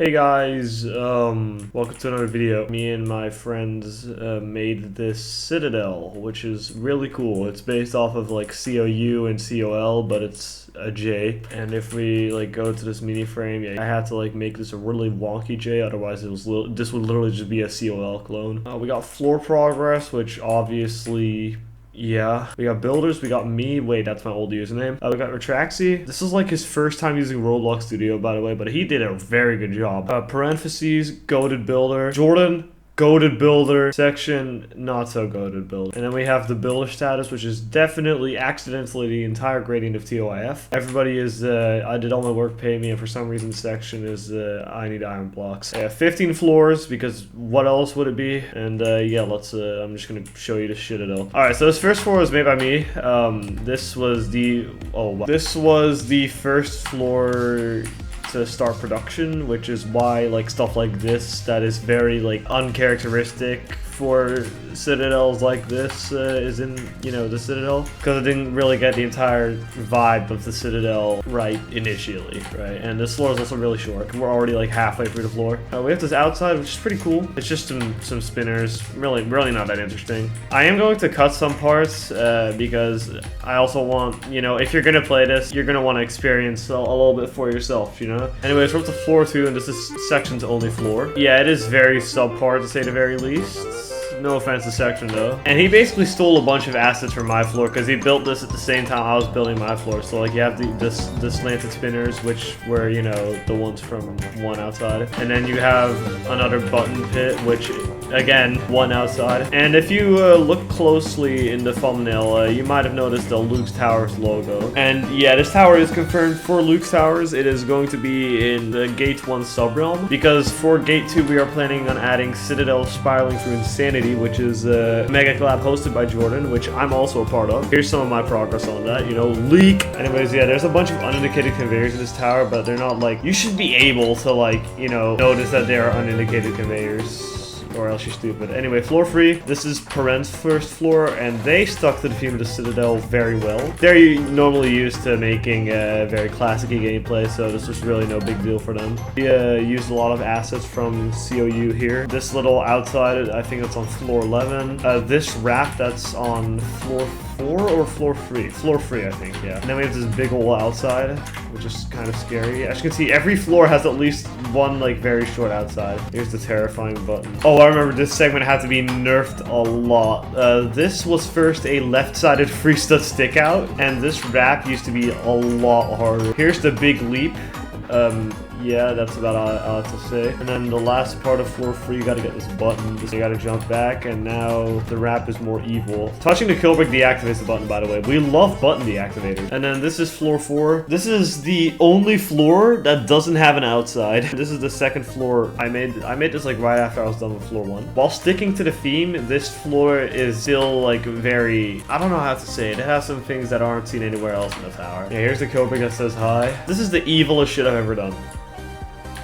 Hey guys, welcome to another video. Me and my friends made this Citadel, which is really cool. It's based off of like COU and COL, but it's a J. And if we like go to this mini frame, yeah, I had to like make this a really wonky J, otherwise this would literally just be a COL clone. We got floor progress, which obviously... yeah, we got builders, we got me, wait, that's my old username. We got rytraxyy. This is like his first time using Roblox Studio, by the way, but he did a very good job. Parentheses, goated builder. Jordan, goated builder. Section, not so goated builder. And then we have the builder status, which is definitely accidentally the entire gradient of TOIF. Everybody is, I did all my work, pay me, and for some reason section is, I need iron blocks. 15 floors, because what else would it be? And yeah, let's, I'm just gonna show you the Citadel. Alright, so this first floor was made by me. This was the, this was the first floor to start production, which is why like stuff like this that is very like uncharacteristic for Citadels like this is in, you know, the Citadel, because I didn't really get the entire vibe of the Citadel right initially, right? And this floor is also really short. We're already like halfway through the floor. We have this outside, which is pretty cool. It's just some spinners, really not that interesting. I am going to cut some parts because I also want, you know, if you're gonna play this, you're gonna want to experience a little bit for yourself, you know? Anyways, we're up to floor 2, and this is section's only floor. Yeah, it is very subpar to say the very least. No offense to section though. And he basically stole a bunch of assets from my floor because he built this at the same time I was building my floor. So like you have the slanted spinners, which were, you know, the ones from one outside. And then you have another button pit, which again, one outside. And if you look closely in the thumbnail, you might have noticed the Luuks Towers logo. And yeah, this tower is confirmed for Luuks Towers. It is going to be in the Gate 1 subrealm, because for Gate 2 we are planning on adding Citadel Spiraling Through Insanity, which is a mega collab hosted by Jordan, which I'm also a part of. Here's some of my progress on that, you know, leak. Anyways, yeah, there's a bunch of unindicated conveyors in this tower, but they're not like, you should be able to like, you know, notice that there are unindicated conveyors, or else you're stupid. Anyway, floor 3, this is Parent's first floor, and they stuck to the theme of the Citadel very well. They're normally used to making very classic-y gameplay, so this was really no big deal for them. We used a lot of assets from COU here. This little outside, I think it's on floor 11. This wrap, that's on floor 4 or floor 3? Floor 3, I think, yeah. And then we have this big ol' outside, which is kind of scary. As you can see, every floor has at least one, like, very short outside. Here's the terrifying button. Oh, I remember this segment had to be nerfed a lot. This was first a left-sided free stud stick out, and this wrap used to be a lot harder. Here's the big leap. Yeah, that's about all I have to say. And then the last part of floor 3, you gotta get this button. So you gotta jump back, and now the wrap is more evil. Touching the kill brick deactivates the button, by the way. We love button deactivators. And then this is floor 4. This is the only floor that doesn't have an outside. This is the second floor. I made this like right after I was done with floor 1. While sticking to the theme, this floor is still like very, I don't know how to say it. It has some things that aren't seen anywhere else in the tower. Yeah, here's the kill brick that says hi. This is the evilest shit I've ever done.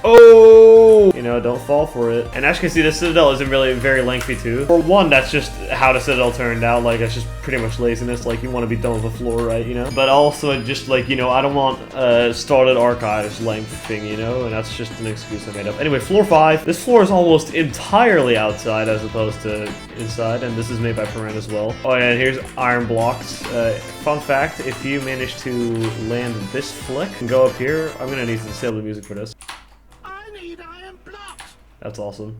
Oh! You know, don't fall for it. And as you can see, the Citadel isn't really very lengthy too. For one, that's just how the Citadel turned out. Like, it's just pretty much laziness. Like, you want to be done with the floor, right, you know? But also, just like, you know, I don't want started archives length thing, you know? And that's just an excuse I made up. Anyway, floor 5. This floor is almost entirely outside as opposed to inside. And this is made by Parent as well. Oh, yeah, and here's iron blocks. Fun fact, if you manage to land this flick and go up here, I'm going to need to disable the music for this. That's awesome.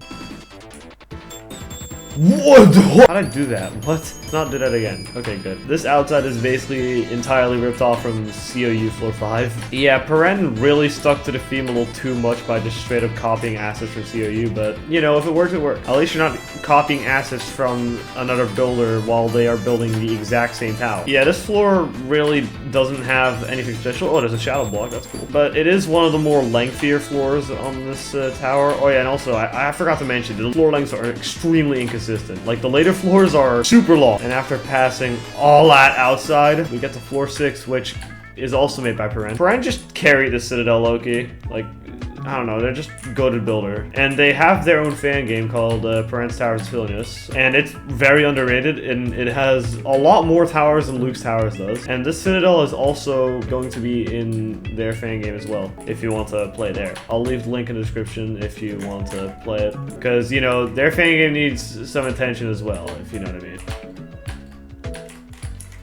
What? How'd I do that? What? Let's not do that again. Okay, good. This outside is basically entirely ripped off from COU floor 5. Yeah, Paren really stuck to the theme a little too much by just straight up copying assets from COU, but, you know, if it works, it works. At least you're not copying assets from another builder while they are building the exact same tower. Yeah, this floor really doesn't have anything special. Oh, there's a shadow block. That's cool. But it is one of the more lengthier floors on this tower. Oh, yeah, and also, I forgot to mention, the floor lengths are extremely inconsistent. Like, the later floors are super long. And after passing all that outside, we get to floor 6, which is also made by Paren. Paren just carried the Citadel low-key. Like, I don't know, they're just goated builder. And they have their own fan game called Parenthesis Towers of Phileas. And it's very underrated, and it has a lot more towers than Luke's Towers does. And this Citadel is also going to be in their fan game as well, if you want to play there. I'll leave the link in the description if you want to play it. Because, you know, their fan game needs some attention as well, if you know what I mean.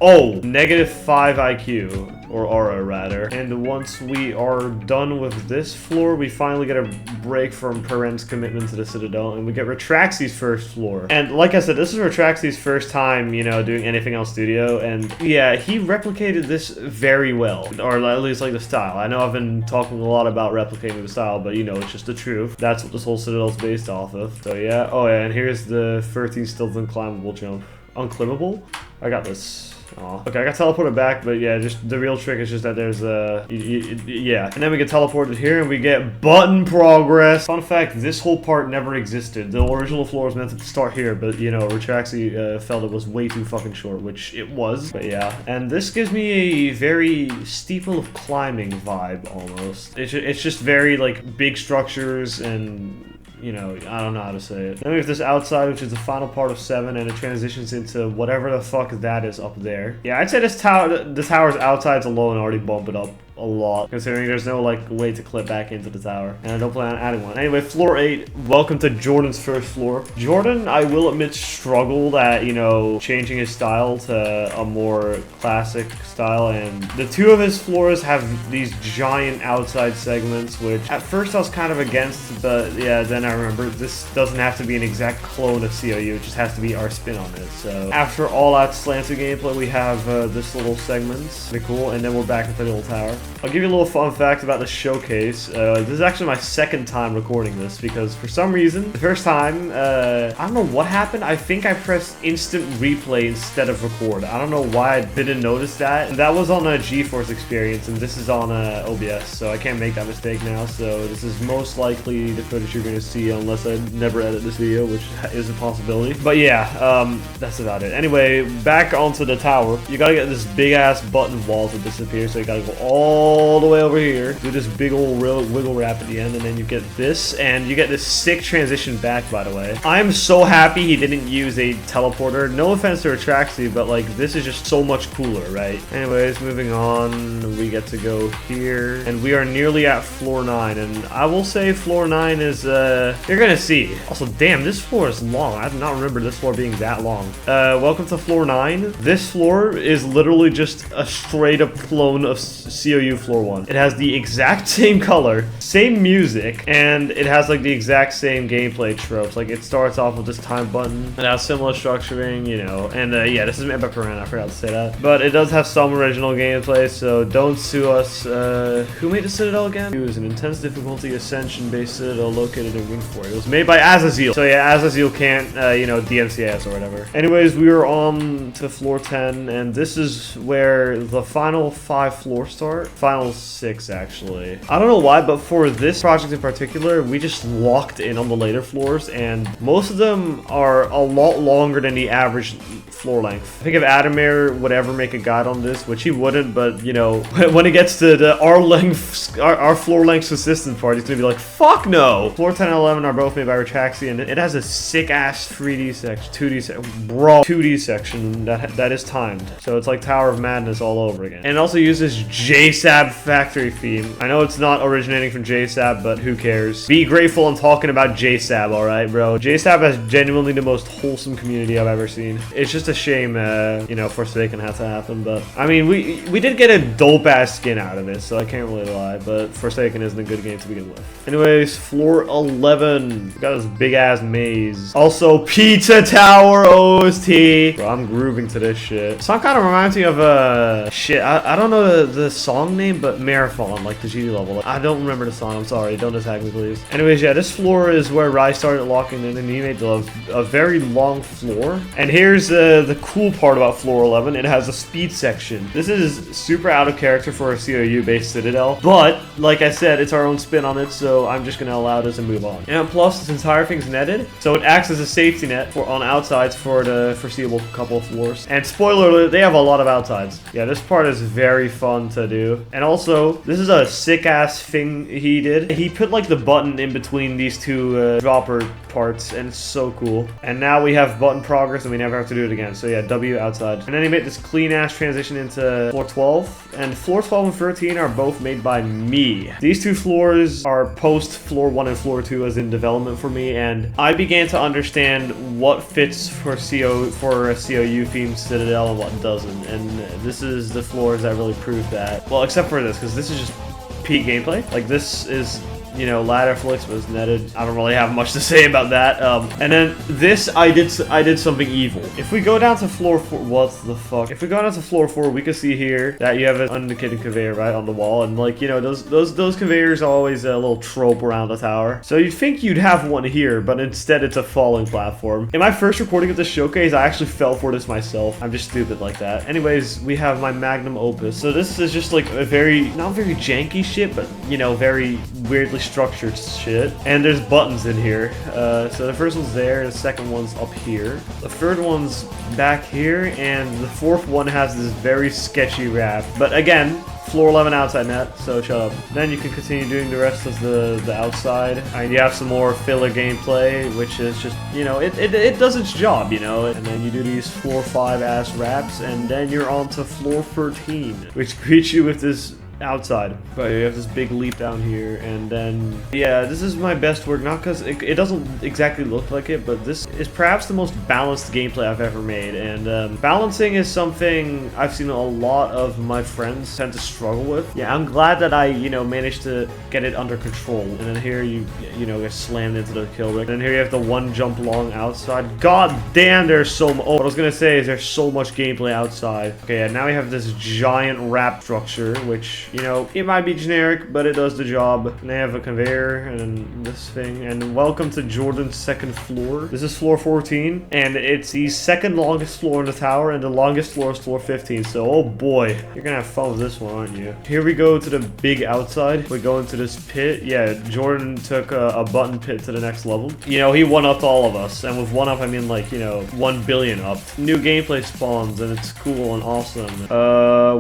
Oh, -5 IQ, or aura rather. And once we are done with this floor, we finally get a break from Perren's commitment to the Citadel, and we get rytraxyy's first floor. And like I said, this is rytraxyyy's first time, you know, doing anything on studio, and yeah, he replicated this very well, or at least like the style. I know I've been talking a lot about replicating the style, but you know, it's just the truth. That's what this whole Citadel is based off of. So yeah, oh yeah, and here's the 13 stealth unclimbable jump. Unclimbable? I got this. Oh. Okay, I got teleported back, but yeah, just the real trick is just that there's yeah. And then we get teleported here and we get button progress. Fun fact, this whole part never existed. The original floor was meant to start here, but you know, rytraxyy felt it was way too fucking short, which it was. But yeah, and this gives me a very steeple of climbing vibe almost. It's just very like big structures and, you know, I don't know how to say it. Then we have this outside, which is the final part of 7, and it transitions into whatever the fuck that is up there. Yeah, I'd say the tower's outsides alone already bump it up a lot, considering there's no like way to clip back into the tower, and I don't plan on adding one. Anyway, floor 8, welcome to Jordan's first floor. Jordan, I will admit, struggled at, you know, changing his style to a more classic style, and the two of his floors have these giant outside segments, which at first I was kind of against, but yeah, then I remember this doesn't have to be an exact clone of COU, it just has to be our spin on it. So after all that slanted gameplay, we have this little segments, pretty cool, and then we're back at the little tower. I'll give you a little fun fact about the showcase. This is actually my second time recording this, because for some reason, the first time, I don't know what happened. I think I pressed instant replay instead of record. I don't know why I didn't notice that. And that was on a GeForce experience, and this is on OBS, so I can't make that mistake now. So this is most likely the footage you're going to see, unless I never edit this video, which is a possibility. But yeah, that's about it. Anyway, back onto the tower. You gotta get this big-ass button wall to disappear, so you gotta go all the way over here, do this big old wiggle wrap at the end, and then you get this, and you get this sick transition back, by the way. I'm so happy he didn't use a teleporter. No offense to rytraxyy, but like, this is just so much cooler, right? Anyways, moving on, we get to go here, and we are nearly at floor 9, and I will say floor 9 is, you're gonna see. Also, damn, this floor is long. I do not remember this floor being that long. Welcome to floor 9. This floor is literally just a straight up clone of COU floor 1. It has the exact same color, same music, and it has like the exact same gameplay tropes. Like, it starts off with this time button. It has similar structuring, you know, and yeah, this is made by Perren, I forgot to say that. But it does have some original gameplay, so don't sue us. Who made the Citadel again? It was an intense difficulty ascension-based Citadel located in Wingford. It was made by Azazel. So yeah, Azazel can't, you know, DMCA or whatever. Anyways, we are on to floor 10, and this is where the final 5 floors start. Final 6, actually. I don't know why, but for this project in particular, we just locked in on the later floors, and most of them are a lot longer than the average floor length. I think if Adamir would ever make a guide on this, which he wouldn't, but you know, when it gets to the our floor length consistent part, he's gonna be like, fuck no! Floor 10 and 11 are both made by rytraxyy, and it has a sick ass 3D section, 2D section, bro, 2D section that is timed. So it's like Tower of Madness all over again. And it also uses JSAB factory theme. I know it's not originating from JSAB, but who cares? Be grateful I'm talking about JSAB, alright, bro? JSAB has genuinely the most wholesome community I've ever seen. It's just a shame, you know, Forsaken had to happen, but I mean, we did get a dope-ass skin out of it, so I can't really lie, but Forsaken isn't a good game to begin with. Anyways, floor 11. We got this big-ass maze. Also, Pizza Tower OST. Bro, I'm grooving to this shit. Song kind of reminds me of, shit, I don't know the song name, but Marathon, like the GD level. I don't remember the song, I'm sorry, don't attack me, please. Anyways, yeah, this floor is where Rai started locking in, and he made a very long floor. And here's the cool part about floor 11. It has a speed section. This is super out of character for a COU-based Citadel, but like I said, it's our own spin on it, so I'm just gonna allow this and move on. And plus, this entire thing's netted, so it acts as a safety net on outsides for the foreseeable couple of floors. And spoiler alert, they have a lot of outsides. Yeah, this part is very fun to do. And also, this is a sick ass thing he did. He put like the button in between these two dropper parts, and it's so cool. And now we have button progress and we never have to do it again. So yeah, W outside. And then he made this clean ass transition into floor 12. And floor 12 and 13 are both made by me. These two floors are post floor 1 and floor 2 as in development for me, and I began to understand what fits for a COU themed Citadel and what doesn't. And this is the floors that really prove that. Well, except for this, because this is just peak gameplay. Like, this is, you know, ladder flicks was netted. I don't really have much to say about that. And then this, I did something evil. If we go down to floor 4, what the fuck? If we go down to floor 4, we can see here that you have an indicated conveyor right on the wall, and like, you know, those conveyors are always a little trope around the tower. So you'd think you'd have one here, but instead it's a falling platform. In my first recording of this showcase, I actually fell for this myself. I'm just stupid like that. Anyways, we have my magnum opus. So this is just like a very, not very janky shit, but you know, very weirdly structured shit. And there's buttons in here. So the first one's there, the second one's up here, the third one's back here, and the fourth one has this very sketchy wrap. But again, floor 11 outside net, so shut up. Then you can continue doing the rest of the outside. And you have some more filler gameplay, which is just, you know, it does its job, you know. And then you do these floor 5 ass wraps, and then you're on to floor 13, which greets you with this outside. But you have this big leap down here, and then yeah, this is my best work, not because it doesn't exactly look like it, but this is perhaps the most balanced gameplay I've ever made. And balancing is something I've seen a lot of my friends tend to struggle with. Yeah, I'm glad that I, you know, managed to get it under control. And then here you know, get slammed into the kill rig, and then here you have the one jump long outside. God damn, there's so much. Oh, what I was gonna say is there's so much gameplay outside. Okay, yeah, now we have this giant wrap structure, which, you know, it might be generic, but it does the job. And they have a conveyor and this thing. And welcome to Jordan's second floor. This is floor 14, and it's the second longest floor in the tower, and the longest floor is floor 15. So, oh boy, you're gonna have fun with this one, aren't you? Here we go to the big outside. We go into this pit. Yeah, Jordan took a button pit to the next level. You know, he one-upped all of us. And with one-up, I mean, like, you know, 1 billion up. New gameplay spawns, and it's cool and awesome.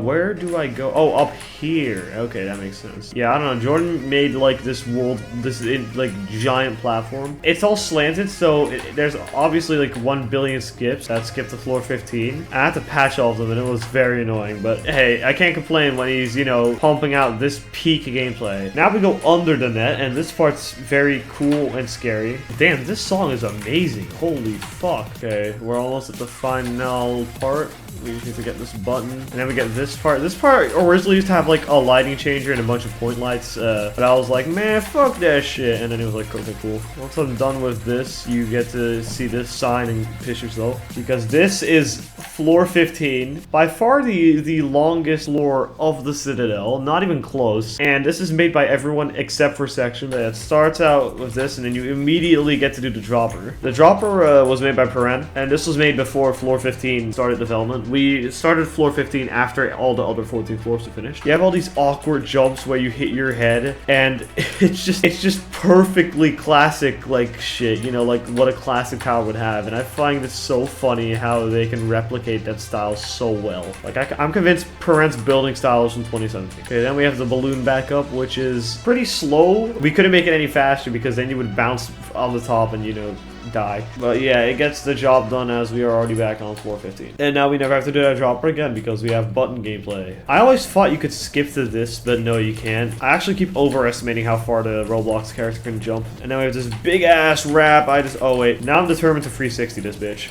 Where do I go? Oh, up here. Okay, that makes sense. Yeah, I don't know. Jordan made like this world, this like giant platform. It's all slanted, so there's obviously like 1 billion skips. That skipped to floor 15. I had to patch all of them, and it was very annoying. But hey, I can't complain when he's, you know, pumping out this peak gameplay. Now we go under the net, and this part's very cool and scary. Damn, this song is amazing. Holy fuck. Okay, we're almost at the final part. We just need to get this button, and then we get this part. This part originally used to have like a lighting changer and a bunch of point lights, but I was like, man, fuck that shit. And then it was like, okay, cool. Once I'm done with this, you get to see this sign and piss yourself, because this is floor 15, by far the longest floor of the Citadel, not even close. And this is made by everyone except for section. That starts out with this, and then you immediately get to do the dropper. The dropper was made by Paren, and this was made before floor 15 started development. We started floor 15 after all the other 14 floors are finished. You have all these awkward jumps where you hit your head, and it's just perfectly classic like shit, you know, like what a classic tower would have. And I find it so funny how they can replicate that style so well. Like I'm convinced Paren's building style is from 2017. Okay, then we have the balloon backup, which is pretty slow. We couldn't make it any faster because then you would bounce on the top and, you know, die. But yeah, it gets the job done, as we are already back on floor 15. And now we never have to do that dropper again because we have button gameplay. I always thought you could skip to this, but no, you can't. I actually keep overestimating how far the Roblox character can jump. And now we have this big ass wrap. Oh wait, now I'm determined to 360 this bitch.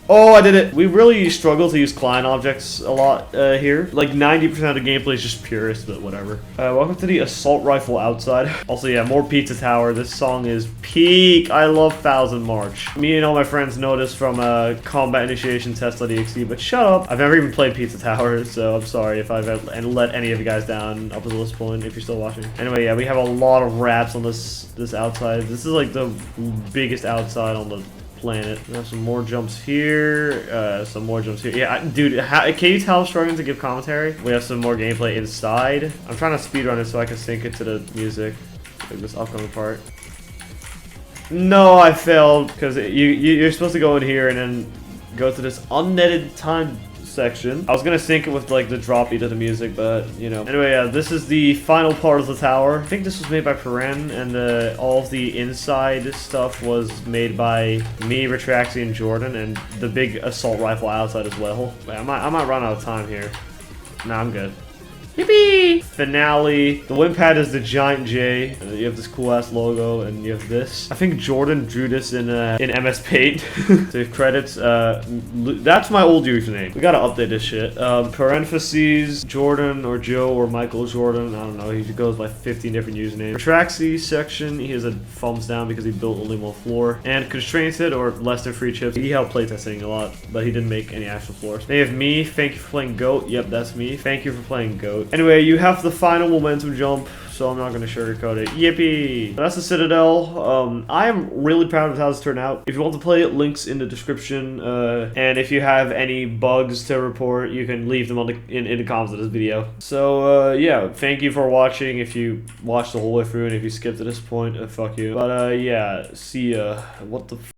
Oh, I did it. We really struggle to use client objects a lot here. Like 90% of the gameplay is just purist, but whatever. Welcome to the assault rifle outside. Also, yeah, more Pizza Tower. This song is peak. I love 1000 March. Me and all my friends know this from combat initiation test.exe, but shut up. I've never even played Pizza Tower, so I'm sorry if I've let any of you guys down up until this point, if you're still watching. Anyway, yeah, we have a lot of wraps on this outside. This is like the biggest outside on the planet. We have some more jumps here, some more jumps here. Yeah, dude, can you tell I'm struggling to give commentary? We have some more gameplay inside. I'm trying to speedrun it so I can sync it to the music, like this upcoming part. No, I failed, because you're supposed to go in here and then go to this unnetted time section. I was gonna sync it with like the drop beat of the music, but you know. Anyway, this is the final part of the tower. I think this was made by Paren, and all of the inside stuff was made by me, rytraxyy, and Jordan, and the big assault rifle outside as well. Wait, I might run out of time here. Nah, I'm good. Yippee! Finale. The win pad is the giant J. You have this cool ass logo, and you have this. I think Jordan drew this in MS Paint. Save credits. That's my old username. We gotta update this shit. Parentheses Jordan or Joe or Michael Jordan. I don't know. He goes by 15 different usernames. Rytraxyy section. He has a thumbs down because he built only one floor. And constrained or less than 3 chips. He helped playtesting a lot, but he didn't make any actual floors. They have me. Thank you for playing Goat. Yep, that's me. Thank you for playing Goat. Anyway, you have the final momentum jump, so I'm not going to sugarcoat it. Yippee! That's the Citadel. I am really proud of how this turned out. If you want to play it, links in the description. And if you have any bugs to report, you can leave them on in the comments of this video. So, yeah, thank you for watching. If you watched the whole way through, and if you skipped to this point, fuck you. But, yeah, see ya. What the f